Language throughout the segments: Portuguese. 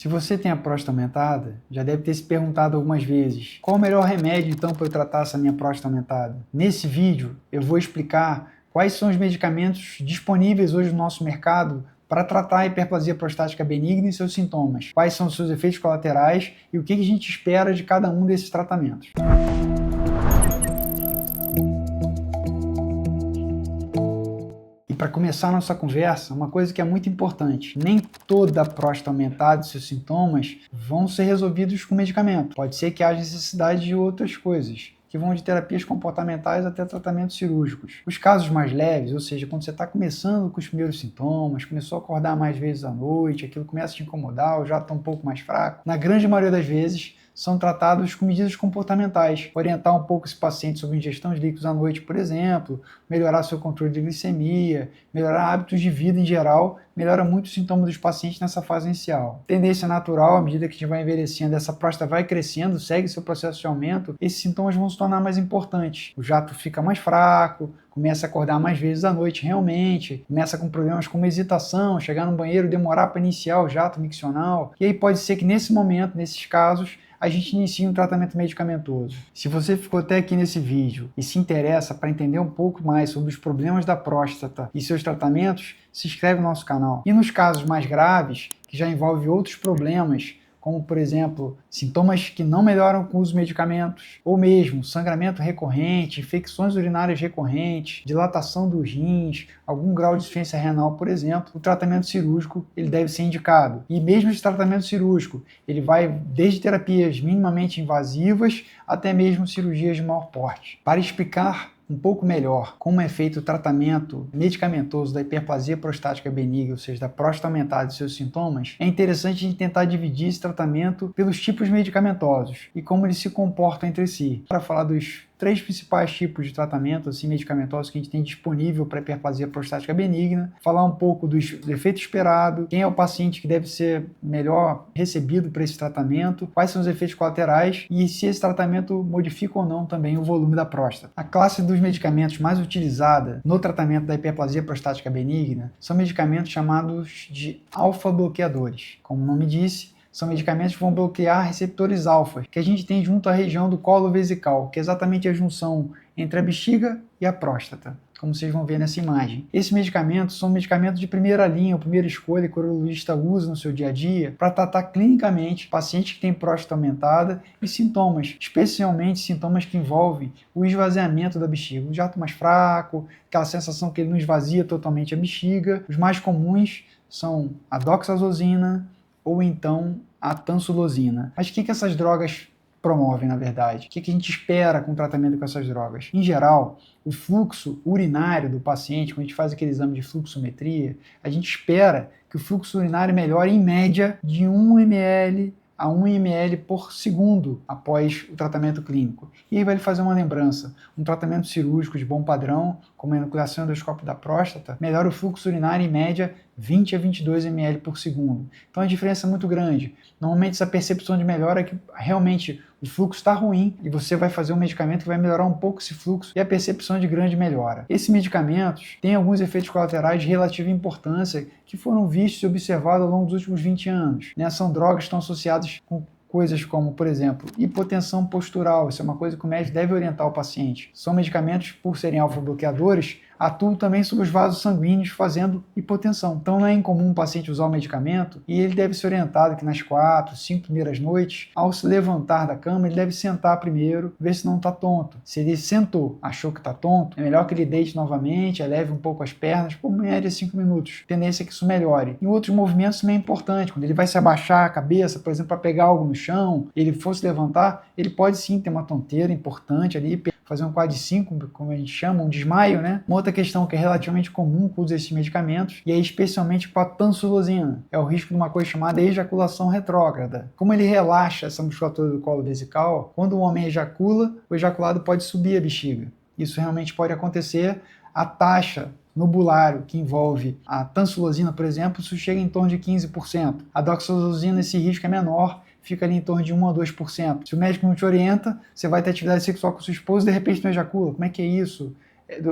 Se você tem a próstata aumentada, já deve ter se perguntado algumas vezes: qual o melhor remédio então para eu tratar essa minha próstata aumentada? Nesse vídeo eu vou explicar quais são os medicamentos disponíveis hoje no nosso mercado para tratar a hiperplasia prostática benigna e seus sintomas, quais são os seus efeitos colaterais e o que a gente espera de cada um desses tratamentos. Para começar a nossa conversa, uma coisa que é muito importante: nem toda a próstata aumentada e seus sintomas vão ser resolvidos com medicamento. Pode ser que haja necessidade de outras coisas, que vão de terapias comportamentais até tratamentos cirúrgicos. Os casos mais leves, ou seja, quando você está começando com os primeiros sintomas, começou a acordar mais vezes à noite, aquilo começa a te incomodar, ou já está um pouco mais fraco, na grande maioria das vezes, são tratados com medidas comportamentais. Orientar um pouco esse paciente sobre ingestão de líquidos à noite, por exemplo, melhorar seu controle de glicemia, melhorar hábitos de vida em geral, melhora muito os sintomas dos pacientes nessa fase inicial. Tendência natural, à medida que a gente vai envelhecendo, essa próstata vai crescendo, segue seu processo de aumento, esses sintomas vão se tornar mais importantes. O jato fica mais fraco, começa a acordar mais vezes à noite realmente, começa com problemas como hesitação, chegar no banheiro, demorar para iniciar o jato miccional, e aí pode ser que nesse momento, nesses casos, a gente inicia um tratamento medicamentoso. Se você ficou até aqui nesse vídeo e se interessa para entender um pouco mais sobre os problemas da próstata e seus tratamentos, se inscreve no nosso canal. E nos casos mais graves, que já envolvem outros problemas, como, por exemplo, sintomas que não melhoram com o uso de medicamentos, ou mesmo sangramento recorrente, infecções urinárias recorrentes, dilatação dos rins, algum grau de insuficiência renal, por exemplo, o tratamento cirúrgico ele deve ser indicado. E mesmo esse tratamento cirúrgico, ele vai desde terapias minimamente invasivas até mesmo cirurgias de maior porte. Para explicar um pouco melhor como é feito o tratamento medicamentoso da hiperplasia prostática benigna, ou seja, da próstata aumentada e seus sintomas, é interessante a gente tentar dividir esse tratamento pelos tipos medicamentosos e como eles se comportam entre si. Para falar dos três principais tipos de tratamento medicamentosos que a gente tem disponível para hiperplasia prostática benigna, falar um pouco do efeito esperado, quem é o paciente que deve ser melhor recebido para esse tratamento, quais são os efeitos colaterais e se esse tratamento modifica ou não também o volume da próstata. A classe dos medicamentos mais utilizada no tratamento da hiperplasia prostática benigna são medicamentos chamados de alfa-bloqueadores. Como o nome disse, são medicamentos que vão bloquear receptores alfa, que a gente tem junto à região do colo vesical, que é exatamente a junção entre a bexiga e a próstata, como vocês vão ver nessa imagem. Esses medicamentos são medicamentos de primeira linha, ou primeira escolha, que o urologista usa no seu dia a dia para tratar clinicamente pacientes que têm próstata aumentada e sintomas, especialmente sintomas que envolvem o esvaziamento da bexiga, o jato mais fraco, aquela sensação que ele não esvazia totalmente a bexiga. Os mais comuns são a doxazosina, ou então a tansulosina. Mas o que essas drogas promovem, na verdade? O que a gente espera com o tratamento com essas drogas? Em geral, o fluxo urinário do paciente, quando a gente faz aquele exame de fluxometria, a gente espera que o fluxo urinário melhore em média de 1 ml a 1 ml por segundo após o tratamento clínico. E aí vai fazer uma lembrança: um tratamento cirúrgico de bom padrão, como a enucleação endoscópica da próstata, melhora o fluxo urinário em média 20 a 22 ml por segundo. Então a diferença é muito grande. Normalmente essa percepção de melhora é que realmente o fluxo está ruim e você vai fazer um medicamento que vai melhorar um pouco esse fluxo e a percepção de grande melhora. Esses medicamentos têm alguns efeitos colaterais de relativa importância que foram vistos e observados ao longo dos últimos 20 anos. São drogas que estão associadas com coisas como, por exemplo, hipotensão postural. Isso é uma coisa que o médico deve orientar o paciente. São medicamentos, por serem alfa-bloqueadores, atuam também sobre os vasos sanguíneos, fazendo hipotensão. Então não é incomum o paciente usar o medicamento e ele deve ser orientado que nas 4, 5 primeiras noites, ao se levantar da cama, ele deve sentar primeiro, ver se não está tonto. Se ele sentou, achou que está tonto, é melhor que ele deite novamente, eleve um pouco as pernas, por média 5 minutos. A tendência é que isso melhore. Em outros movimentos também é importante. Quando ele vai se abaixar a cabeça, por exemplo, para pegar algo no chão, ele for se levantar, ele pode sim ter uma tonteira importante ali, fazer um quad 5, como a gente chama, um desmaio, né? Uma outra questão que é relativamente comum com o uso desses medicamentos, e aí especialmente com a tansulosina, é o risco de uma coisa chamada ejaculação retrógrada. Como ele relaxa essa musculatura do colo vesical, quando o homem ejacula, o ejaculado pode subir a bexiga. Isso realmente pode acontecer. A taxa no bulário que envolve a tansulosina, por exemplo, isso chega em torno de 15%. A doxazosina, esse risco é menor, fica ali em torno de 1 a 2%. Se o médico não te orienta, você vai ter atividade sexual com sua esposa e de repente não ejacula. Como é que é isso?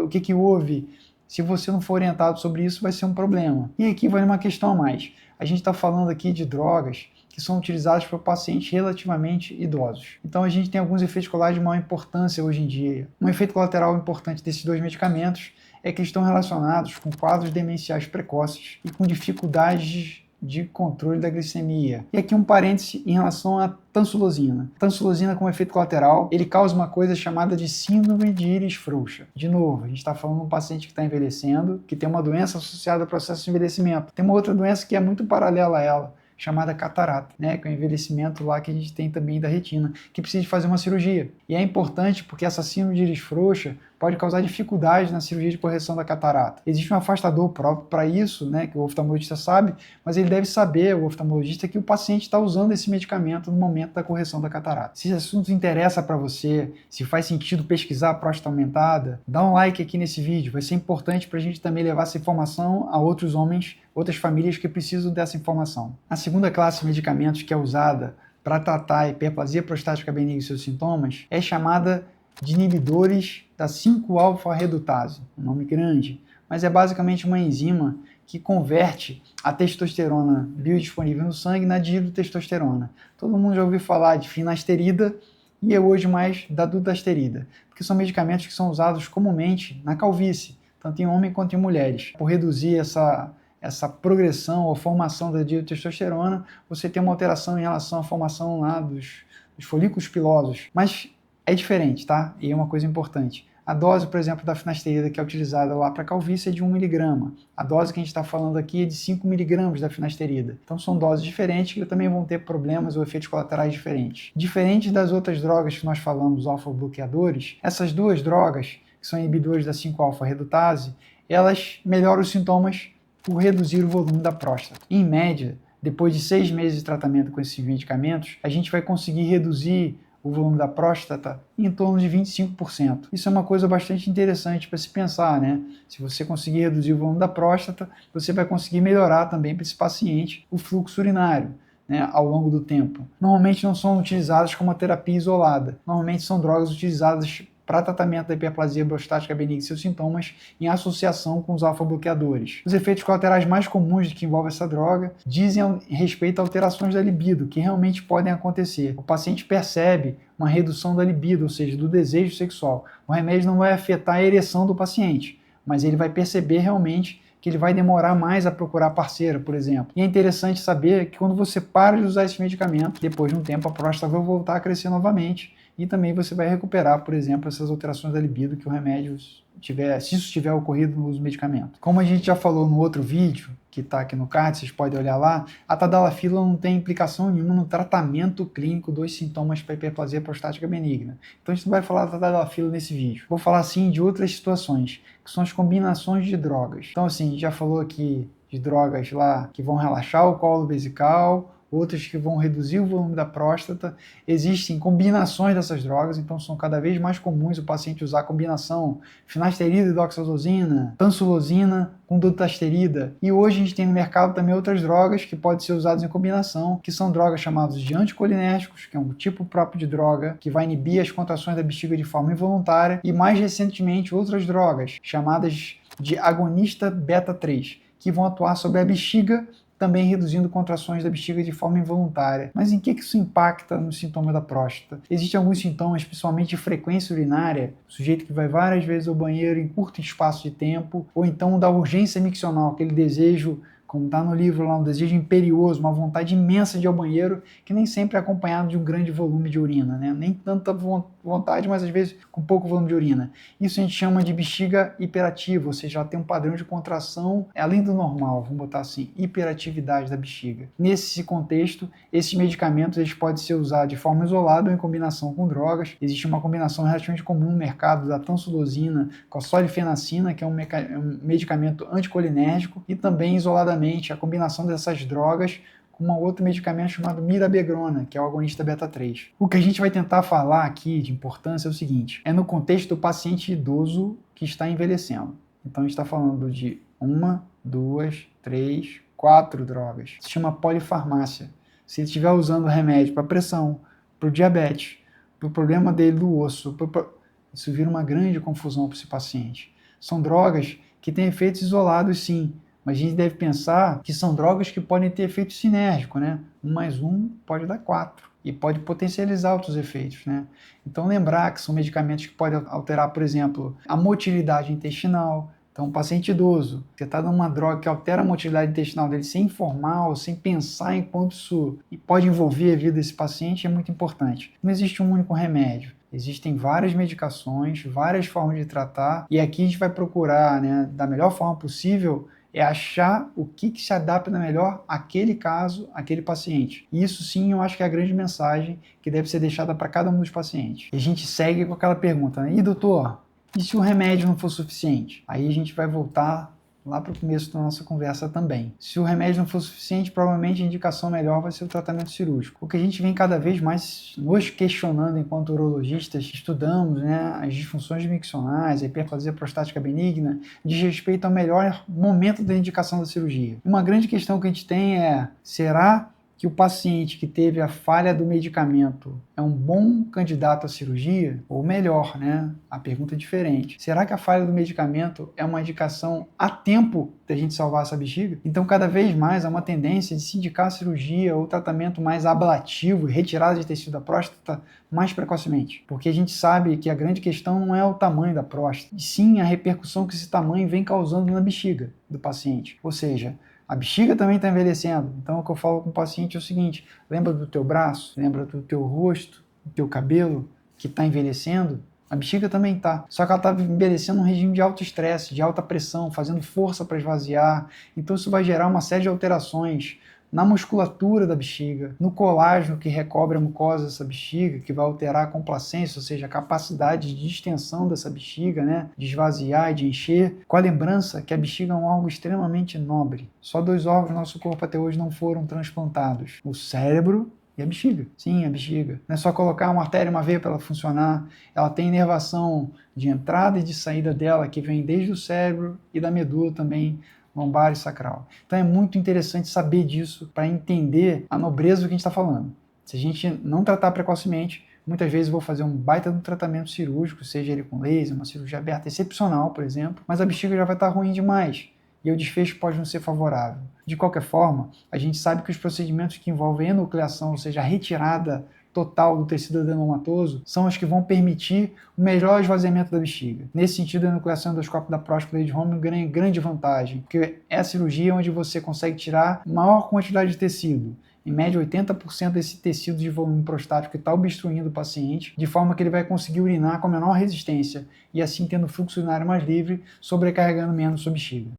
O que houve? Se você não for orientado sobre isso, vai ser um problema. E aqui vai uma questão a mais. A gente está falando aqui de drogas que são utilizados por pacientes relativamente idosos. Então a gente tem alguns efeitos colaterais de maior importância hoje em dia. Um efeito colateral importante desses dois medicamentos é que eles estão relacionados com quadros demenciais precoces e com dificuldades de controle da glicemia. E aqui um parêntese em relação à tansulosina. Tansulosina, como efeito colateral, ele causa uma coisa chamada de síndrome de íris frouxa. De novo, a gente está falando de um paciente que está envelhecendo, que tem uma doença associada ao processo de envelhecimento. Tem uma outra doença que é muito paralela a ela, chamada catarata, né, que é o envelhecimento lá que a gente tem também da retina, que precisa de fazer uma cirurgia. E é importante porque essa síndrome de íris frouxa pode causar dificuldade na cirurgia de correção da catarata. Existe um afastador próprio para isso, né, que o oftalmologista sabe, mas ele deve saber, o oftalmologista, que o paciente está usando esse medicamento no momento da correção da catarata. Se esse assunto interessa para você, se faz sentido pesquisar a próstata aumentada, dá um like aqui nesse vídeo, vai ser importante para a gente também levar essa informação a outros homens, outras famílias que precisam dessa informação. A segunda classe de medicamentos que é usada para tratar a hiperplasia prostática benigna e seus sintomas é chamada de inibidores da 5-alfa-redutase, um nome grande, mas é basicamente uma enzima que converte a testosterona biodisponível no sangue na dihidrotestosterona. Todo mundo já ouviu falar de finasterida e é hoje mais da dutasterida, porque são medicamentos que são usados comumente na calvície, tanto em homens quanto em mulheres. Por reduzir essa progressão ou formação da dihidrotestosterona, você tem uma alteração em relação à formação lá dos folículos pilosos. Mas é diferente, tá? E é uma coisa importante. A dose, por exemplo, da finasterida que é utilizada lá para calvície é de 1 mg. A dose que a gente está falando aqui é de 5 mg da finasterida. Então são doses diferentes que também vão ter problemas ou efeitos colaterais diferentes. Diferente das outras drogas que nós falamos, alfa-bloqueadores, essas duas drogas, que são inibidores da 5-alfa-redutase, elas melhoram os sintomas por reduzir o volume da próstata. Em média, depois de 6 meses de tratamento com esses medicamentos, a gente vai conseguir reduzir o volume da próstata em torno de 25%. Isso é uma coisa bastante interessante para se pensar, né? Se você conseguir reduzir o volume da próstata, você vai conseguir melhorar também para esse paciente o fluxo urinário, né, ao longo do tempo. Normalmente não são utilizadas como uma terapia isolada. Normalmente são drogas utilizadas para tratamento da hiperplasia prostática benigna e seus sintomas em associação com os alfa-bloqueadores. Os efeitos colaterais mais comuns que envolvem essa droga dizem respeito a alterações da libido, que realmente podem acontecer. O paciente percebe uma redução da libido, ou seja, do desejo sexual. O remédio não vai afetar a ereção do paciente, mas ele vai perceber realmente que ele vai demorar mais a procurar parceira, por exemplo. E é interessante saber que quando você para de usar esse medicamento, depois de um tempo a próstata vai voltar a crescer novamente e também você vai recuperar, por exemplo, essas alterações da libido que o remédio tiver, se isso tiver ocorrido no uso do medicamento. Como a gente já falou no outro vídeo, que está aqui no card, vocês podem olhar lá, a tadalafila não tem implicação nenhuma no tratamento clínico dos sintomas para hiperplasia prostática benigna. Então a gente não vai falar da tadalafila nesse vídeo. Vou falar sim de outras situações, que são as combinações de drogas. Então assim, a gente já falou aqui de drogas lá que vão relaxar o colo vesical, outras que vão reduzir o volume da próstata. Existem combinações dessas drogas, então são cada vez mais comuns o paciente usar a combinação finasterida e doxazosina, tansulosina com dutasterida. E hoje a gente tem no mercado também outras drogas que podem ser usadas em combinação, que são drogas chamadas de anticolinérgicos, que é um tipo próprio de droga que vai inibir as contrações da bexiga de forma involuntária, e mais recentemente outras drogas chamadas de agonista beta-3, que vão atuar sobre a bexiga, também reduzindo contrações da bexiga de forma involuntária. Mas em que isso impacta no sintoma da próstata? Existem alguns sintomas, principalmente de frequência urinária, o sujeito que vai várias vezes ao banheiro em curto espaço de tempo, ou então da urgência miccional, aquele desejo, como está no livro lá, um desejo imperioso, uma vontade imensa de ir ao banheiro, que nem sempre é acompanhado de um grande volume de urina, né? Nem tanta vontade, mas às vezes com pouco volume de urina. Isso a gente chama de bexiga hiperativa, ou seja, ela tem um padrão de contração além do normal, vamos botar assim, hiperatividade da bexiga. Nesse contexto, esses medicamentos eles podem ser usados de forma isolada ou em combinação com drogas. Existe uma combinação relativamente comum no mercado da tansulosina com a solifenacina, que é um medicamento anticolinérgico, e também isoladamente a combinação dessas drogas com um outro medicamento chamado mirabegrona, que é o agonista beta-3. O que a gente vai tentar falar aqui de importância é o seguinte, é no contexto do paciente idoso que está envelhecendo. Então a gente está falando de 1, 2, 3, 4 drogas. Se chama polifarmácia. Se ele estiver usando remédio para pressão, para o diabetes, para o problema dele do osso, isso vira uma grande confusão para esse paciente. São drogas que têm efeitos isolados sim, Mas a gente deve pensar que são drogas que podem ter efeito sinérgico, né? 1 mais 1 pode dar 4 e pode potencializar outros efeitos, né? Então lembrar que são medicamentos que podem alterar, por exemplo, a motilidade intestinal. Então, um paciente idoso, você está dando uma droga que altera a motilidade intestinal dele sem informar ou sem pensar em quanto isso pode envolver a vida desse paciente, é muito importante. Não existe um único remédio. Existem várias medicações, várias formas de tratar, e aqui a gente vai procurar, né, da melhor forma possível, achar o que se adapta melhor àquele caso, àquele paciente. E isso sim, eu acho que é a grande mensagem que deve ser deixada para cada um dos pacientes. E a gente segue com aquela pergunta, né? E doutor, e se o remédio não for suficiente? Aí a gente vai voltar lá para o começo da nossa conversa também. Se o remédio não for suficiente, provavelmente a indicação melhor vai ser o tratamento cirúrgico. O que a gente vem cada vez mais nos questionando enquanto urologistas, estudamos, né, as disfunções miccionais, a hiperplasia prostática benigna, diz respeito ao melhor momento da indicação da cirurgia. Uma grande questão que a gente tem é, será que o paciente que teve a falha do medicamento é um bom candidato à cirurgia? Ou melhor, né? A pergunta é diferente. Será que a falha do medicamento é uma indicação a tempo da gente salvar essa bexiga? Então, cada vez mais há uma tendência de se indicar a cirurgia ou tratamento mais ablativo e retirada de tecido da próstata mais precocemente. Porque a gente sabe que a grande questão não é o tamanho da próstata, e sim a repercussão que esse tamanho vem causando na bexiga do paciente. Ou seja, a bexiga também está envelhecendo. Então, o que eu falo com o paciente é o seguinte: lembra do teu braço? Lembra do teu rosto? Do teu cabelo que está envelhecendo? A bexiga também está. Só que ela está envelhecendo num regime de alto estresse, de alta pressão, fazendo força para esvaziar. Então, isso vai gerar uma série de alterações na musculatura da bexiga, no colágeno que recobre a mucosa dessa bexiga, que vai alterar a complacência, ou seja, a capacidade de distensão dessa bexiga, né, de esvaziar e de encher, com a lembrança que a bexiga é um órgão extremamente nobre. Só 2 órgãos do nosso corpo até hoje não foram transplantados: o cérebro e a bexiga. Sim, a bexiga. Não é só colocar uma artéria e uma veia para ela funcionar. Ela tem inervação de entrada e de saída dela, que vem desde o cérebro e da medula também, lombar e sacral. Então é muito interessante saber disso para entender a nobreza do que a gente está falando. Se a gente não tratar precocemente, muitas vezes eu vou fazer um baita de tratamento cirúrgico, seja ele com laser, uma cirurgia aberta excepcional, por exemplo, mas a bexiga já vai estar ruim demais e o desfecho pode não ser favorável. De qualquer forma, a gente sabe que os procedimentos que envolvem enucleação, ou seja, a retirada total do tecido adenomatoso, são os que vão permitir o melhor esvaziamento da bexiga. Nesse sentido, a enucleação endoscópica da próstata Lady Home ganha grande vantagem, porque é a cirurgia onde você consegue tirar maior quantidade de tecido. Em média, 80% desse tecido de volume prostático que está obstruindo o paciente, de forma que ele vai conseguir urinar com a menor resistência e assim tendo fluxo urinário mais livre, sobrecarregando menos sua bexiga.